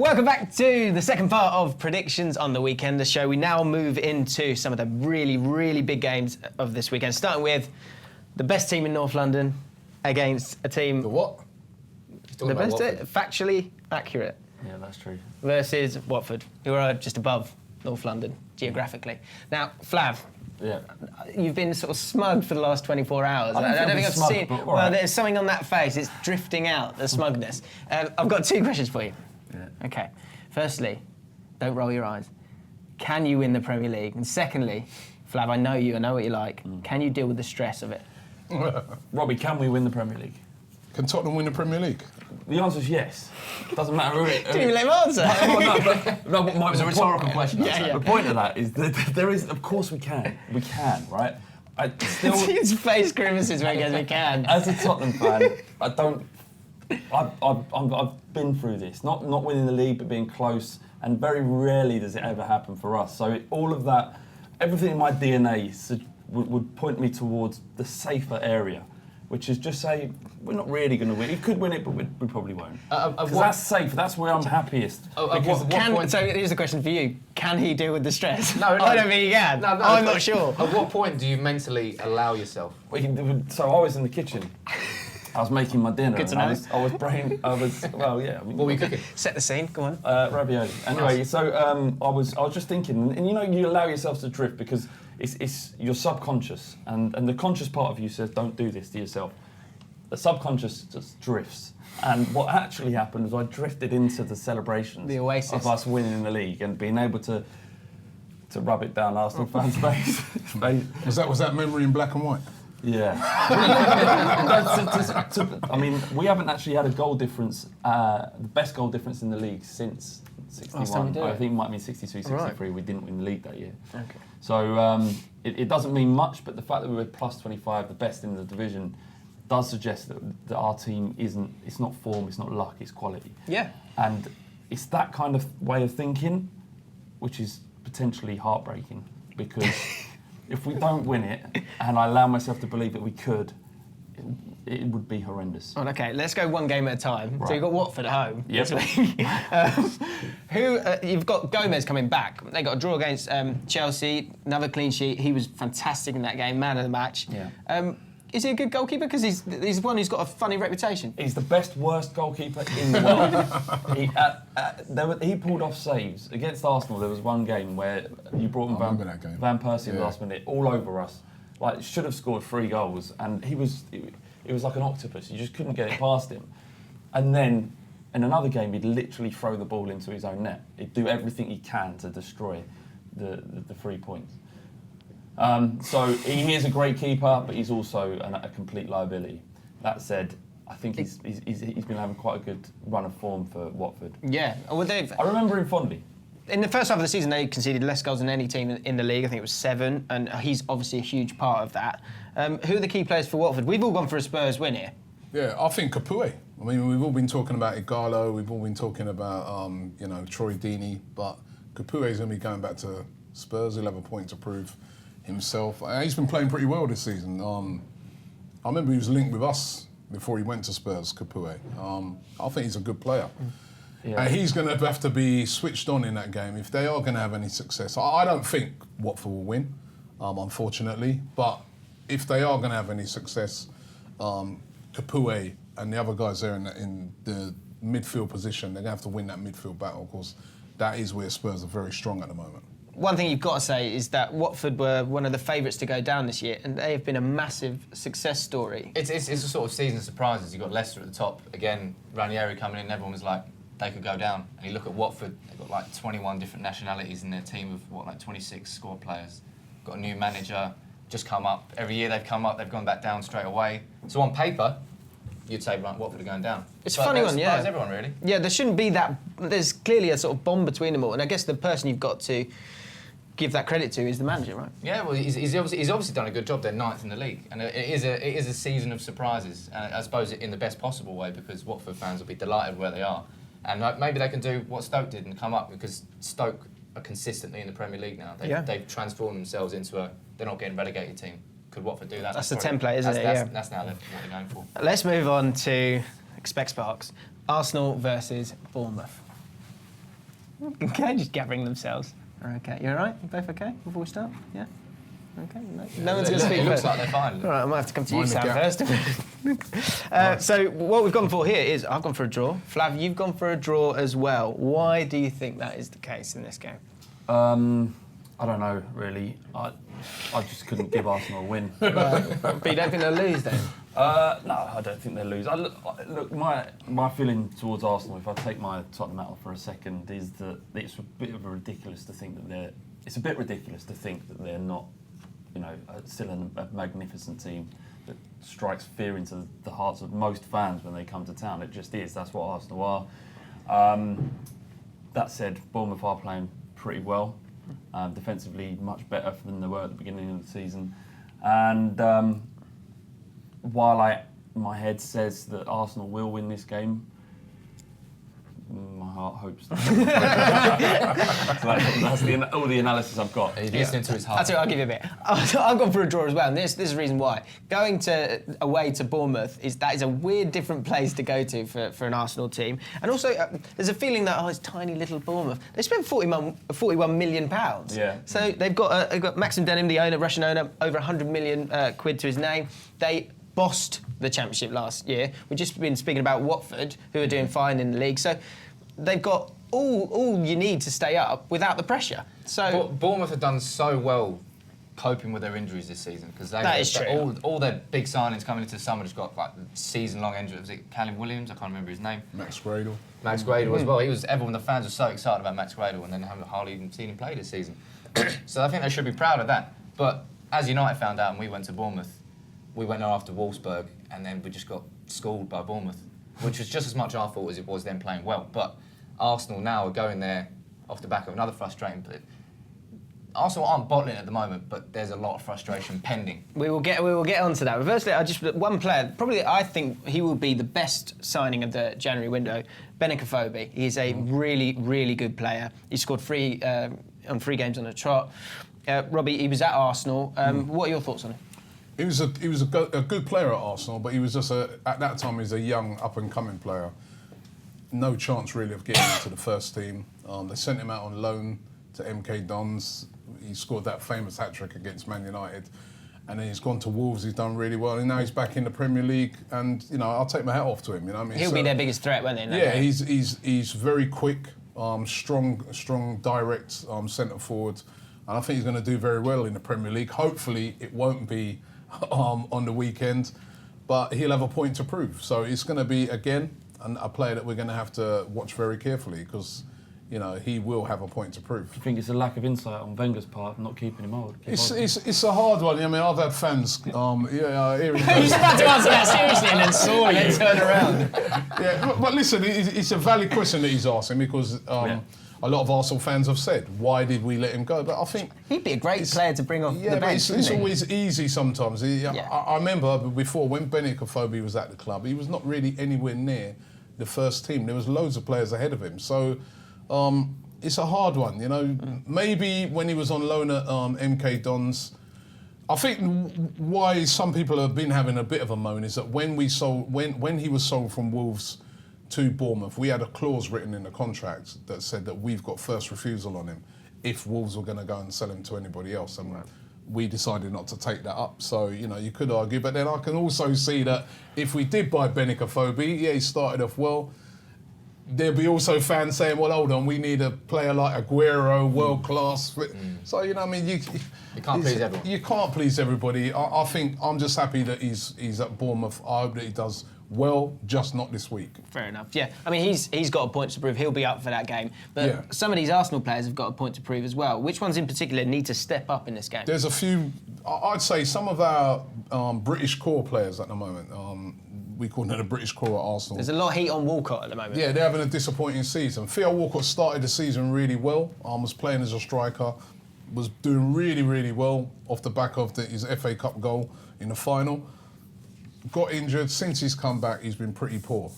Welcome back to the second part of Predictions on the Weekend, the show. We now move into some of the really, really big games of this weekend, starting with the best team in North London against a team... The what? The best, factually accurate. Yeah, that's true. Versus Watford, who are just above North London, geographically. Now, Flav, you've been sort of smug for the last 24 hours. I don't think I've seen... Well, there's something on that face. It's drifting out, the smugness. I've got two questions for you. Yeah. OK. Firstly, don't roll your eyes. Can you win the Premier League? And secondly, Flav, I know you, I know what you like. Can you deal with the stress of it? Robbie, can we win the Premier League? Can Tottenham win the Premier League? The answer is yes. Doesn't matter who it is. Didn't even let him answer. It was a rhetorical question. Yeah. The point of that is that there is, of course we can. We can, right? His face grimaces when he goes, we can. As a Tottenham fan, I've been through this. Not winning the league, but being close. And very rarely does it ever happen for us. So all of that, everything in my DNA would point me towards the safer area, which is just say, we're not really going to win. He could win it, but we probably won't. Because that's safe. That's where I'm happiest. So here's the question for you. Can he deal with the stress? No. I don't think he can. No, I'm not sure. At what point do you mentally allow yourself? So I was in the kitchen. I was making my dinner. Good to know. Well, yeah. I mean, What were you cooking? Set the scene, go on. Ravioli. Anyway, so I was just thinking, and you know, you allow yourself to drift because it's your subconscious, and the conscious part of you says, don't do this to yourself. The subconscious just drifts. And what actually happened was I drifted into the celebrations The oasis. of us winning the league and being able to rub it down Arsenal fans' face. Was that memory in black and white? Yeah. I mean, we haven't actually had a goal difference, the best goal difference in the league since 61. I think it might have been 62, 63. Right. We didn't win the league that year. Okay. So it doesn't mean much, but the fact that we were plus 25, the best in the division, does suggest that our team it's not form, it's not luck, it's quality. Yeah. And it's that kind of way of thinking which is potentially heartbreaking because if we don't win it, and I allow myself to believe that we could, it would be horrendous. Oh, okay, let's go one game at a time. Right. So you've got Watford at home. Yep. You've got Gomez coming back. They got a draw against Chelsea, another clean sheet. He was fantastic in that game, man of the match. Yeah. Is he a good goalkeeper? Because he's one who's got a funny reputation. He's the worst goalkeeper in the world. He pulled off saves. Against Arsenal, there was one game where you brought him Van Persie in the last minute, all over us. Like, should have scored 3 goals, and it was like an octopus. You just couldn't get it past him. And then, in another game, he'd literally throw the ball into his own net. He'd do everything he can to destroy the 3 points. So he is a great keeper, but he's also a complete liability. That said, I think he's been having quite a good run of form for Watford. Yeah. Well, I remember him fondly. In the first half of the season, they conceded less goals than any team in the league. I think it was 7, and he's obviously a huge part of that. Who are the key players for Watford? We've all gone for a Spurs win here. Yeah, I think Capoue. I mean, we've all been talking about Igalo, we've all been talking about, Troy Deeney, but Capoue is going to be going back to Spurs. He'll have a point to prove himself. He's been playing pretty well this season. I remember he was linked with us before he went to Spurs, Capoue. I think he's a good player. Yeah. He's going to have to be switched on in that game if they are going to have any success. I don't think Watford will win, unfortunately, but if they are going to have any success, Capoue and the other guys there in the midfield position, they're going to have to win that midfield battle. Of course, that is where Spurs are very strong at the moment. One thing you've got to say is that Watford were one of the favourites to go down this year, and they have been a massive success story. It's a sort of season of surprises. You've got Leicester at the top. Again, Ranieri coming in, everyone was like, they could go down. And you look at Watford, they've got like 21 different nationalities in their team of 26 squad players. Got a new manager, just come up. Every year they've come up, they've gone back down straight away. So on paper, you'd say, right, Watford are going down. It's a funny one, yeah. Surprise everyone, really. Yeah, there shouldn't be that. There's clearly a sort of bond between them all, and I guess the person you've got to give that credit to is the manager, right? Yeah, well, he's obviously done a good job. They're 9th in the league, and it is a season of surprises. I suppose in the best possible way, because Watford fans will be delighted where they are, and maybe they can do what Stoke did and come up, because Stoke are consistently in the Premier League now. They've transformed themselves into they're not getting relegated team. Could Watford do that? That's the template, isn't it? Yeah. That's now what they're going for. Let's move on to Expect Sparks. Arsenal versus Bournemouth. Okay, just gathering themselves. Okay, you all right? You both okay before we start? Yeah? Okay, no one's going to speak. It looks like they're fine. All right, I might have to come to you, Sam, first. Right. So what we've gone for here is I've gone for a draw. Flav, you've gone for a draw as well. Why do you think that is the case in this game? I don't know, really. I just couldn't give Arsenal a win. But you don't think they'll lose then? No, I don't think they'll lose. Look, my feeling towards Arsenal, if I take my Tottenham out for a second, is that it's a bit ridiculous to think that they're not, still a magnificent team that strikes fear into the hearts of most fans when they come to town. It just is. That's what Arsenal are. That said, Bournemouth are playing pretty well. Defensively, much better than they were at the beginning of the season. And while my head says that Arsenal will win this game, my heart hopes that. That's all the analysis I've got. He's listening to his heart. I'll give you a bit. I've gone for a draw as well, and this is the reason why. Going away to Bournemouth is a weird, different place to go to for an Arsenal team, and also there's a feeling that it's tiny little Bournemouth. They spent £41 million. Yeah. So they've got Maxim Denim, the owner, Russian owner, over 100 million quid to his name. They bossed the Championship last year. We've just been speaking about Watford, who are doing fine in the league. So they've got all you need to stay up without the pressure. So Bournemouth have done so well coping with their injuries this season because that is true. All their big signings coming into the summer just got like season-long injuries. Was it Callum Williams? I can't remember his name. Max Gradle. Max Gradle as well. Everyone, the fans were so excited about Max Gradle, and then haven't hardly even seen him play this season. So I think they should be proud of that. But as United found out, and we went to Bournemouth, we went after Wolfsburg, and then we just got schooled by Bournemouth, which was just as much our fault as it was them playing well. But Arsenal now are going there off the back of another frustrating. Arsenal aren't bottling at the moment, but there's a lot of frustration pending. We will get onto that. But firstly, one player, probably I think he will be the best signing of the January window, Benicophobe. He's a really, really good player. He scored 3 games on the trot. Robbie, he was at Arsenal. What are your thoughts on him? He was a good player at Arsenal, but he was just at that time he was a young up and coming player. No chance really of getting into the first team. They sent him out on loan to MK Dons. He scored that famous hat-trick against Man United, and then he's gone to Wolves. He's done really well, and now he's back in the Premier League. And I'll take my hat off to him. He'll be their biggest threat, won't he? Yeah, he's very quick, strong, direct centre forward, and I think he's going to do very well in the Premier League. Hopefully, it won't be on the weekend, but he'll have a point to prove. So it's going to be again a player that we're going to have to watch very carefully because he will have a point to prove. Do you think it's a lack of insight on Wenger's part not keeping him on? It's a hard one. I mean, I've had fans. You're about to answer that seriously and then saw you and turn around. Yeah, but listen, it's a valid question that he's asking because a lot of Arsenal fans have said, why did we let him go? But I think he'd be a great player to bring off the bench. It's always easy sometimes. I remember before when Benicophobe was at the club, he was not really anywhere near the first team. There was loads of players ahead of him. So it's a hard one. Maybe when he was on loan at MK Dons, I think why some people have been having a bit of a moan is that when he was sold from Wolves to Bournemouth, we had a clause written in the contract that said that we've got first refusal on him if Wolves were going to go and sell him to anybody else. And we decided not to take that up. So, you could argue. But then I can also see that if we did buy Benicophobe, he started off well. There'd be also fans saying, well, hold on, we need a player like Aguero, world class. So, you can't please everyone. You can't please everybody. I think I'm just happy that he's at Bournemouth. I hope that he does well, just not this week. Fair enough. Yeah, I mean he's got a point to prove. He'll be up for that game. But some of these Arsenal players have got a point to prove as well. Which ones in particular need to step up in this game? There's a few. I'd say some of our British core players at the moment. We call them the British core at Arsenal. There's a lot of heat on Walcott at the moment. Yeah, they're having a disappointing season. Theo Walcott started the season really well. Was playing as a striker. Was doing really, really well off the back of his FA Cup goal in the final. Got injured. Since he's come back, he's been pretty poor.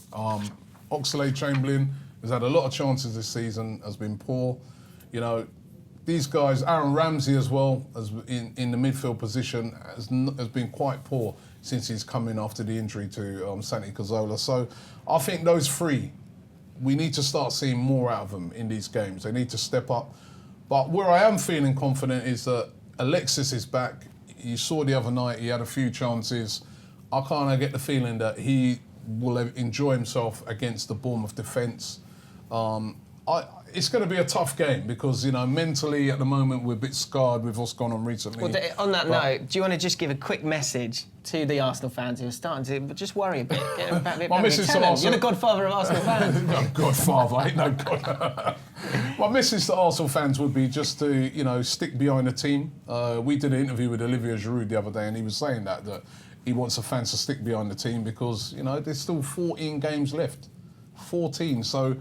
Oxlade-Chamberlain has had a lot of chances this season, has been poor. These guys, Aaron Ramsey as well, in the midfield position, has been quite poor since he's come in after the injury to Santi Cazorla. So I think those three we need to start seeing more out of them in these games. They need to step up. But where I am feeling confident is that Alexis is back. You saw the other night, he had a few chances. I kind of get the feeling that he will enjoy himself against the Bournemouth defence. It's going to be a tough game because, mentally at the moment we're a bit scarred with what's gone on recently. Well, on that note, do you want to just give a quick message to the Arsenal fans who are starting to just worry a bit? My message to Arsenal... You're the godfather of Arsenal fans. No, godfather, I ain't no god. My message to Arsenal fans would be just to, stick behind the team. We did an interview with Olivier Giroud the other day and he was saying that he wants the fans to stick behind the team because, there's still 14 games left. 14, so...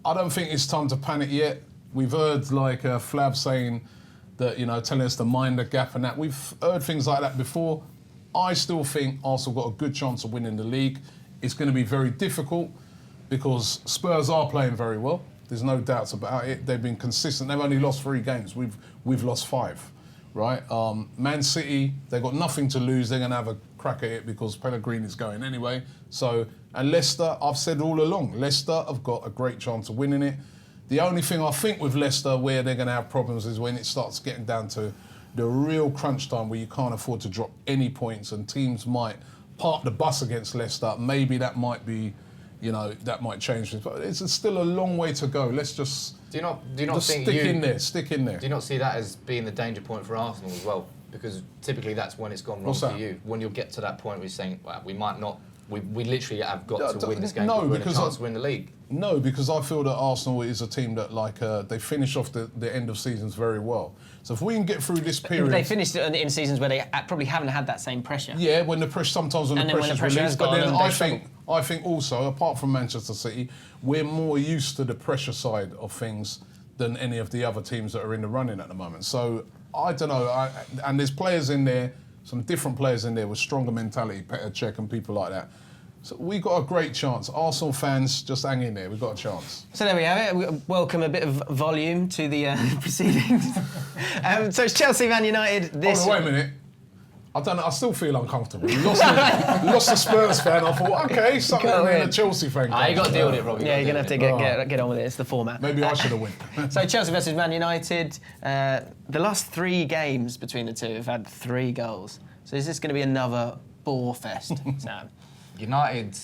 I don't think it's time to panic yet. We've heard Flav saying that, telling us to mind the gap and that. We've heard things like that before. I still think Arsenal got a good chance of winning the league. It's going to be very difficult because Spurs are playing very well. There's no doubts about it. They've been consistent. They've only lost 3 games. We've lost 5, right? Man City, they've got nothing to lose. They're going to have a crack at it because Pellegrini's going anyway. And Leicester, I've said all along, Leicester have got a great chance of winning it. The only thing I think with Leicester where they're going to have problems is when it starts getting down to the real crunch time where you can't afford to drop any points and teams might park the bus against Leicester. Maybe that might be, that might change things. But it's still a long way to go. Let's just do you not think stick in there. Do you not see that as being the danger point for Arsenal as well? Because typically that's when it's gone wrong for you. When you'll get to that point where you're saying, well, we might not. We literally have got to win this game. No, because a chance to win the league. No, because I feel that Arsenal is a team that they finish off the end of seasons very well. So if we can get through this period, they finished it in seasons where they probably haven't had that same pressure. Yeah, when the pressure pressure's released. But then I think also, apart from Manchester City, we're more used to the pressure side of things than any of the other teams that are in the running at the moment. So I don't know. And there's players in there. Some different players in there with stronger mentality, Petr Cech and people like that. So we got a great chance. Arsenal fans, just hang in there. We've got a chance. So there we have it. We welcome a bit of volume to the proceedings. So it's Chelsea, Man United. Wait a minute. I still feel uncomfortable. We lost the Spurs fan. I thought, okay, something in the Chelsea fan. You got to deal with it, Robbie. Yeah, you're going to have to get on with it. It's the format. Maybe I should have won. So Chelsea versus Man United. The last 3 games between the two have had 3 goals. So is this going to be another bore fest, Sam? United,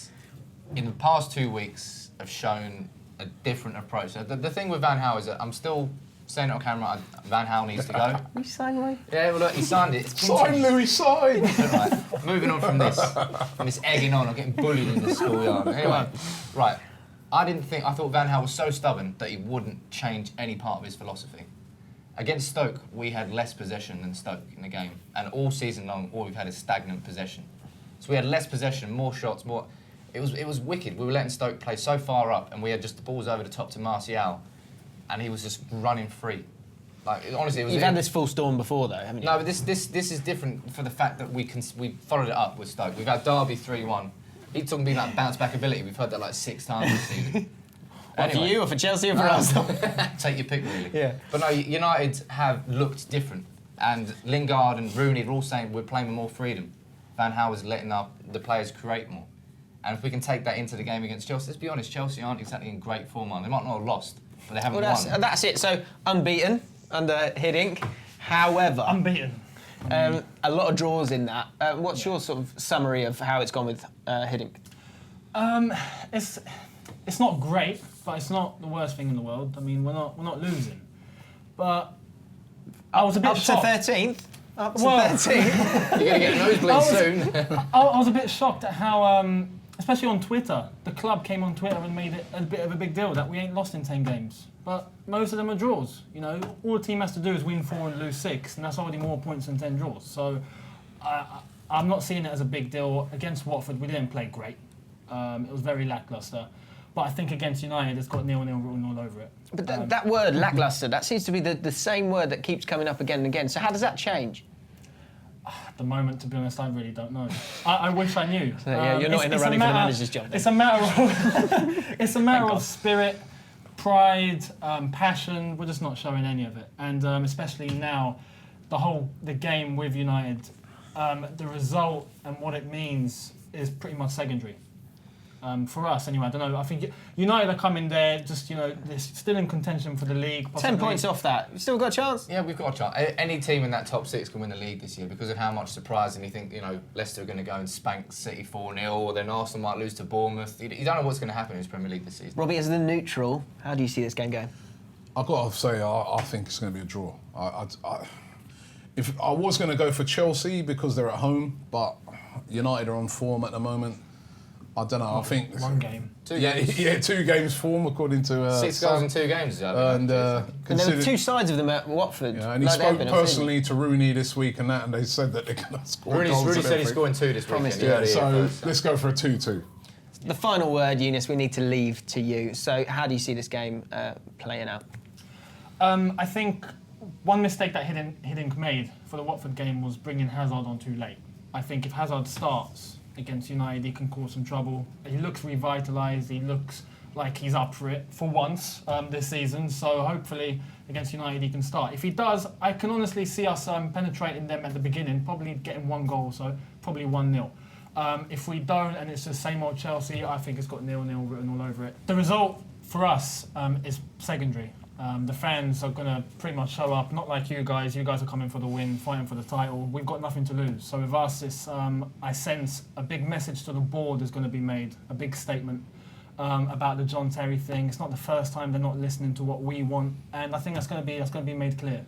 in the past 2 weeks, have shown a different approach. So the thing with Van Gaal is that I'm still saying it on camera, Van Gaal needs to go. You signed Louis? Yeah, well, look, he signed it. Sign, Louis, sign! Right, moving on from this egging on, I'm getting bullied in the schoolyard. Anyway, right, I thought Van Gaal was so stubborn that he wouldn't change any part of his philosophy. Against Stoke, we had less possession than Stoke in the game, and all season long, all we've had is stagnant possession. So we had less possession, more shots, more... It was wicked. We were letting Stoke play so far up, and we had just the balls over the top to Martial, and he was just running free. Like, honestly, it was... You've had this full storm before, though, haven't you? No, but this is different for the fact that we followed it up with Stoke. We've had Derby 3-1. He's talking about bounce-back ability. We've heard that like 6 times this season. Anyway. For you, or for Chelsea, or for Arsenal? Take your pick, really. Yeah. But no, United have looked different. And Lingard and Rooney are all saying we're playing with more freedom. Van Gaal is letting the players create more. And if we can take that into the game against Chelsea, let's be honest, Chelsea aren't exactly in great form. They might not have lost, but they haven't won. That's it. So, unbeaten under Hiddink. However... Unbeaten. A lot of draws in that. What's your sort of summary of how it's gone with Hiddink? It's not great, but it's not the worst thing in the world. I mean, we're not losing. But I was a bit shocked. Up to 13th? Up to 13th? You're going to get a nosebleed soon. I was a bit shocked at how, especially on Twitter, the club came on Twitter and made it a bit of a big deal that we ain't lost in 10 games. But most of them are draws. All the team has to do is win 4 and lose 6, and that's already more points than 10 draws. So I'm not seeing it as a big deal. Against Watford, we didn't play great. It was very lacklustre. But I think against United, it's got 0-0 written all over it. But that word, lacklustre, that seems to be the same word that keeps coming up again and again. So how does that change? At the moment, to be honest, I really don't know. I wish I knew. So, yeah, you're not in the running for the manager's job. It's a matter of spirit, pride, passion. We're just not showing any of it. And especially now, the game with United, the result and what it means is pretty much secondary. For us, anyway, I don't know. I think United are coming there, just, they're still in contention for the league. Possibly. 10 points off that. We've still got a chance? Yeah, we've got a chance. Any team in that top 6 can win the league this year because of how much surprise, and you think, Leicester are going to go and spank City 4-0, or then Arsenal might lose to Bournemouth. You don't know what's going to happen in this Premier League this season. Robbie, as the neutral, how do you see this game going? I've got to say, I think it's going to be a draw. If I was going to go for Chelsea because they're at home, but United are on form at the moment. I don't know. I think 1 game. 2 games. Yeah, 2 games form according to 6 goals in 2 games. And there were 2 sides of them at Watford. Yeah, and he spoke personally to Rooney this week, and they said that they're going to score goals. Rooney said he's scoring 2 this weekend. So let's go for a 2-2. The final word, Eunice, we need to leave to you. So how do you see this game playing out? I think one mistake that Hiddink made for the Watford game was bringing Hazard on too late. I think if Hazard starts against United, he can cause some trouble. He looks revitalised. He looks like he's up for it for once this season. So hopefully against United he can start. If he does, I can honestly see us penetrating them at the beginning, probably getting 1 goal, so probably 1-0. If we don't, and it's the same old Chelsea, I think it's got 0-0 written all over it. The result for us is secondary. The fans are going to pretty much show up, not like you guys. You guys are coming for the win, fighting for the title. We've got nothing to lose. So with us, I sense a big message to the board is going to be made, a big statement about the John Terry thing. It's not the first time they're not listening to what we want, and I think that's going to be made clear.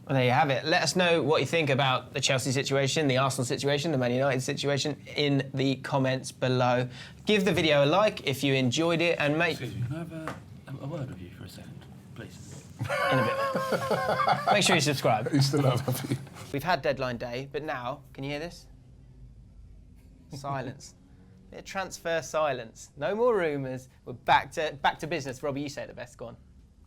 Well, there you have it. Let us know what you think about the Chelsea situation, the Arsenal situation, the Man United situation in the comments below. Give the video a like if you enjoyed it, and Excuse me, can I have a word with you for a second, please? In a bit. Make sure you subscribe. You still have a We've had deadline day, but now, can you hear this? Silence. Bit of transfer silence. No more rumours. We're back to business. Robbie, you say it the best. Go on.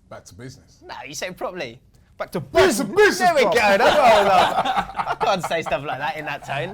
Back to business. No, you say it properly. Back to business. There we go. That's what I love. I can't say stuff like that in that tone.